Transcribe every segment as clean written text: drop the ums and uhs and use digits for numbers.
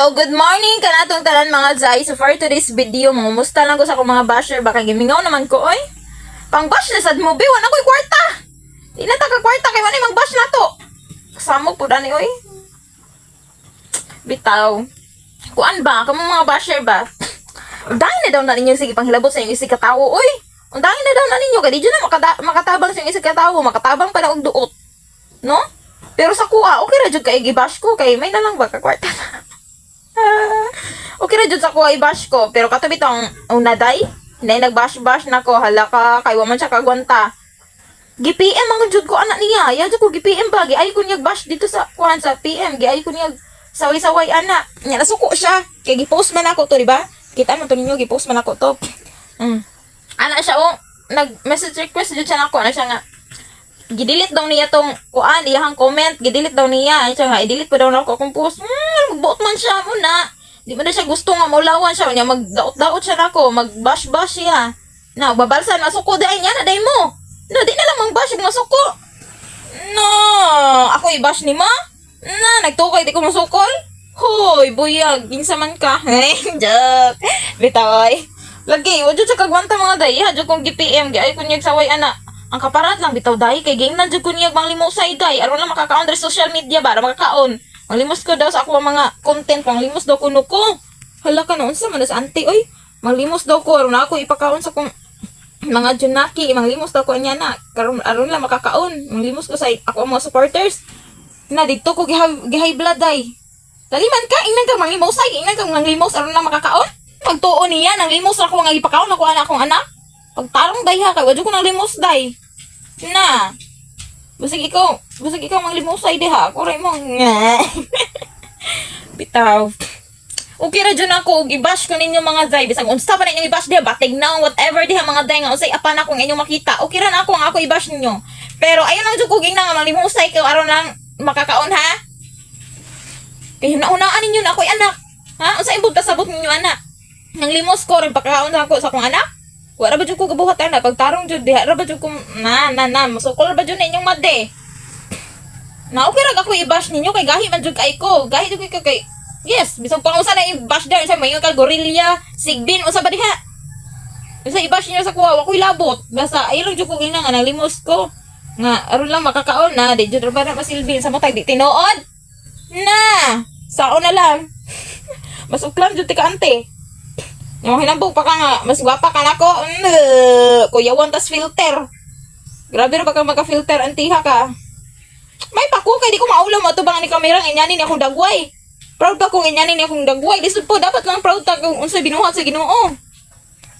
So, good morning kanatong tanan mga Zay. So, for today's video, mangumusta lang ko sa akong mga basher. Baka gimingaw naman ko, oy. Pang bash na sad mo, biwan ako'y kwarta. Di na taka kwarta, kay manay mag bash na to. Kasamog po dani, oy. Bitaw. Kuan ba? Kamong mga basher ba? Undahin na daw na ninyo sige panghilabot sa inyong isig katawo, oy. Undahin na daw na ninyo, kaya di dyan na makatabang sa inyong isig katawo. Makatabang pa na og duot. No? Pero sa kuha, okay ra jud kay gibash ko, kay may na lang ba ka kwarta na. Okay na dyan sa kuha i-bash ko. Pero katabi tong unaday. Hindi nag-bash-bash na ko. Hala ka. Kaya waman siya kagwanta. Gi-PM ang jud ko anak niya. Ya jud ko gi-PM ba. Gi-ay ko niyag bash dito sa kuhan sa PM. Gi-ay ko niyag saway-saway anak. Nya nasuko siya. Kaya gi-post man ako to, di ba? Kita mo to ninyo. Gi-post man ako to. Anak siya oh. Nag-message request jud siya na ako. Ano siya nga. Gidelete daw niya tong kuan, iyang comment, gidelete daw niya. Ay siya nga, i-delete pa daw na ako akong post. Magbuot man siya muna. Di man na siya gusto nga maulawan siya. Niya magdaot-daot siya nako, mag-bash-bash siya. Na, babalsan, masuko dahil niya na, dahil mo. No, di na lang mag-bash yung masuko. No, ako i-bash ni ma? Na, nagtukay, di ko masukol. Hoy, buyag, ginsa man ka. Hey, joke. Bitoy. Lagi, wad siya kagwanta mga day. Hadyo kong GPM, ay kunyag saway anak. Ang kaparat lang bitaw day kay game na jud ko niya manglimosay day aron lang makakaon sa social media ba makakaon manglimos ko daw sa ako mga content panglimos daw kuno ko hala ka na unsa man sa auntie oy manglimos daw ko aron ako ipakaon sa kong mga junaki manglimos daw ko anya na karon aron lang makakaon manglimos ko sa ako mga supporters na dito ko gihay blood day daliman ka ingnan ka manglimosay ingnan ka manglimos aron lang makakaon pagtuon niya nang limos ako nga ipakaon ako anak akong anak pagtarong day ha kay wadyo ko nang limos day na busig ikaw manglimosay diha ako ray mo bitaw okay ra jud ako i-bash ko ninyo mga zay bisag unsa pa ninyo i-bash diha batig na whatever diha mga day nga unsay apan ako nga inyong makita okay ra na ako nga ako i-bash ninyo pero ayon lang jud ko ging na nga manglimosay kayo aron lang makakaon ha kay naunaan ninyo na ako'y anak ha unsay ibog kasabot ninyo anak nang limos ko rin pagkakaon ako sa akong anak wala ba dyan ko kabuhat na pagtarong dyan diha ra ba dyan ko masukol ba dyan na inyong made na okay ra ako i-bash ninyo kay gahi man dyan kay ko gahi dyan kay yes bisag pang usa na i-bash dyan sa mayon ka gorilla sigbin usa ba diha usa i-bash niyo sa kuha wako'y labot basta ayun lang dyan ko gina nga nalimos ko nga aron lang makakaon na di dyan ba na masilbin sa motay di tinuod na saon na lang mas uklam dyan tika ante yung hinambog pa ka nga, mas gwapa ka na ko. Kuyawan tas filter. Grabe na baka maka-filter antiha ka. May pako kay di ko maulam ato bang ni kamerang inyanin ni akong dagway. Proud pa kong inyanin ni akong dagway. Lisod po dapat lang proud ta kung unsay binuhat sa Ginoo.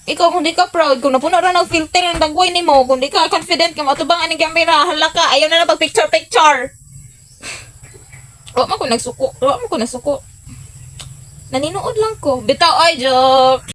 Ikaw kung di ka proud kung napuno ra ng filter ang dagway nimo, kung di ka confident ka ato bang aning kamera, hala ka ayaw na pag picture. Wa man ko nagsuko. Naninood lang ko. Bitaw ay joke.